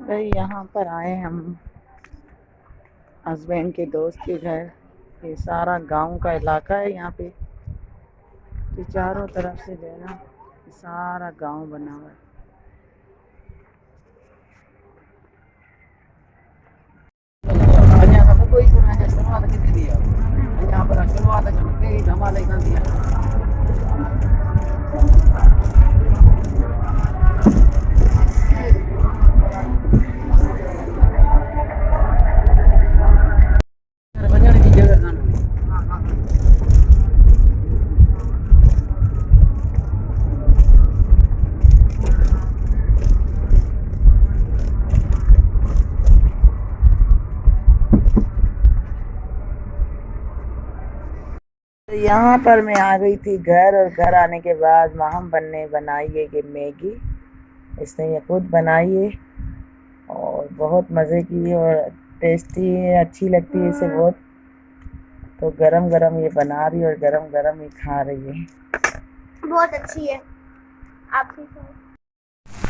भाई यहाँ पर आए हम हस्बैंड के दोस्त के घर। ये सारा गांव का इलाका है यहाँ पे। तो चारों तरफ से जो है ना सारा गांव बना हुआ है। तो यहाँ पर मैं आ गई थी घर, और घर आने के बाद माहम बनाई है कि मैगी। इसने ये खुद बनाई है और बहुत मज़े की है और टेस्टी है, अच्छी लगती है इसे बहुत। तो गरम गरम ये बना रही है और गरम गरम ही खा रही है। बहुत अच्छी है। आप भी खाओ।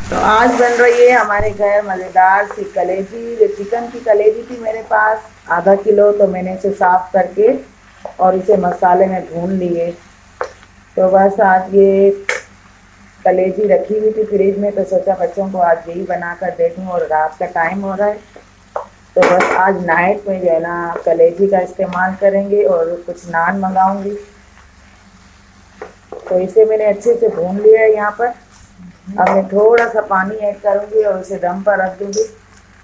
तो आज बन रही है हमारे घर मज़ेदार सी कलेजी। ये चिकन की कलेजी थी मेरे पास आधा किलो, तो मैंने इसे साफ करके और इसे मसाले में भून लिए। तो बस आज ये कलेजी रखी हुई थी फ्रिज में, तो सोचा बच्चों को आज यही बना कर दे दूँ, और रात का टाइम हो रहा है तो बस आज नाइट में जो है ना कलेजी का इस्तेमाल करेंगे और कुछ नान मंगाऊंगी। तो इसे मैंने अच्छे से भून लिया है यहाँ पर। अब मैं थोड़ा सा पानी ऐड करूँगी और उसे दम पर रख दूँगी।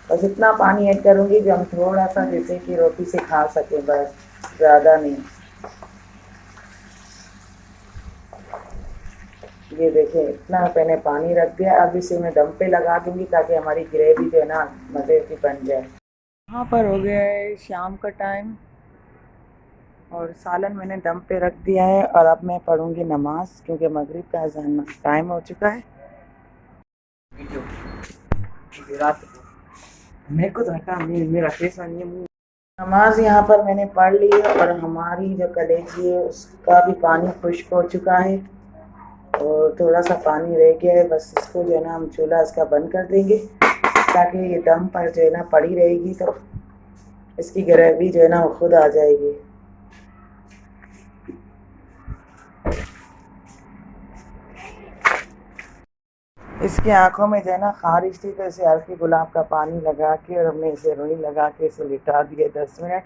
बस इतना पानी ऐड करूँगी जो हम थोड़ा सा जैसे कि रोटी से खा सकें, बस ज़्यादा नहीं। ये देखिए इतना मैंने पानी रख दिया। अब इसे मैं दम पे लगा दूँगी ताकि हमारी ग्रेवी जो है ना मज़े की बन जाए। यहाँ पर हो गया है शाम का टाइम और सालन मैंने दम पे रख दिया है, और अब मैं पढ़ूँगी नमाज क्योंकि मगरिब का अज़ान टाइम हो चुका है। मेरे को तो हटा मेरा फेस नमाज यहाँ पर मैंने पढ़ ली है, और हमारी जो कलेजी है उसका भी पानी खुश्क हो चुका है और थोड़ा सा पानी रह गया है। बस इसको जो है ना हम चूल्हा इसका बंद कर देंगे ताकि ये दम पर जो है ना पड़ी रहेगी, तो इसकी ग्रेवी जो है ना वो खुद आ जाएगी। इसकी आंखों में जो है ना खारिश थी, तो इसे हल्की गुलाब का पानी लगा के और हमने इसे रुई लगा के इसे लिटा दिए 10 मिनट।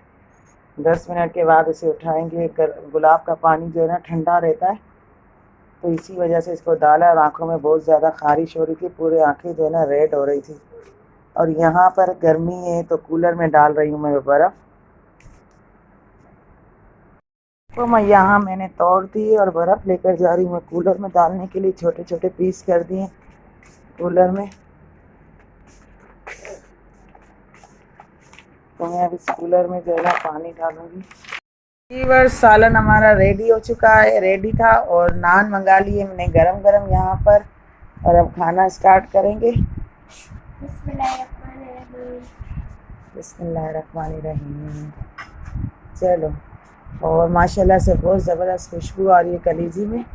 10 मिनट के बाद इसे उठाएंगे। गुलाब का पानी जो है ना ठंडा रहता है, तो इसी वजह से इसको डाला। और आँखों में बहुत ज़्यादा खारिश हो रही थी, पूरे आँखें जो है ना रेड हो रही थी। और यहाँ पर गर्मी है तो कूलर में डाल रही हूँ मैं बर्फ़। तो मैं यहाँ मैंने तोड़ दी और बर्फ़ लेकर जा रही हूँ मैं कूलर में डालने के लिए। छोटे छोटे पीस कर दिए कूलर में। तो मैं अब इस कूलर में जो है ना पानी डालूंगी। वीवर सालन हमारा रेडी हो चुका है, रेडी था, और नान मंगा लिए मैंने गरम गरम यहाँ पर। और अब खाना स्टार्ट करेंगे। बिस्मिल्लाहिर्रहमानिर्रहीम। चलो, और माशाल्लाह से बहुत ज़बरदस्त खुशबू आ रही है कलीजी में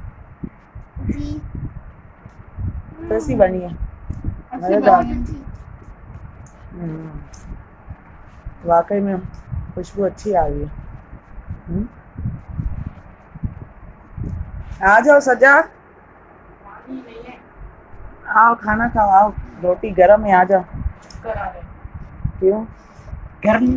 जी। कैसी बनी है? मज़ेदार। वाकई में खुशबू अच्छी आ रही है। आ जाओ सजा, आओ खाना खाओ, आओ रोटी गर्म है, आ जाओ। क्यों? गर्मी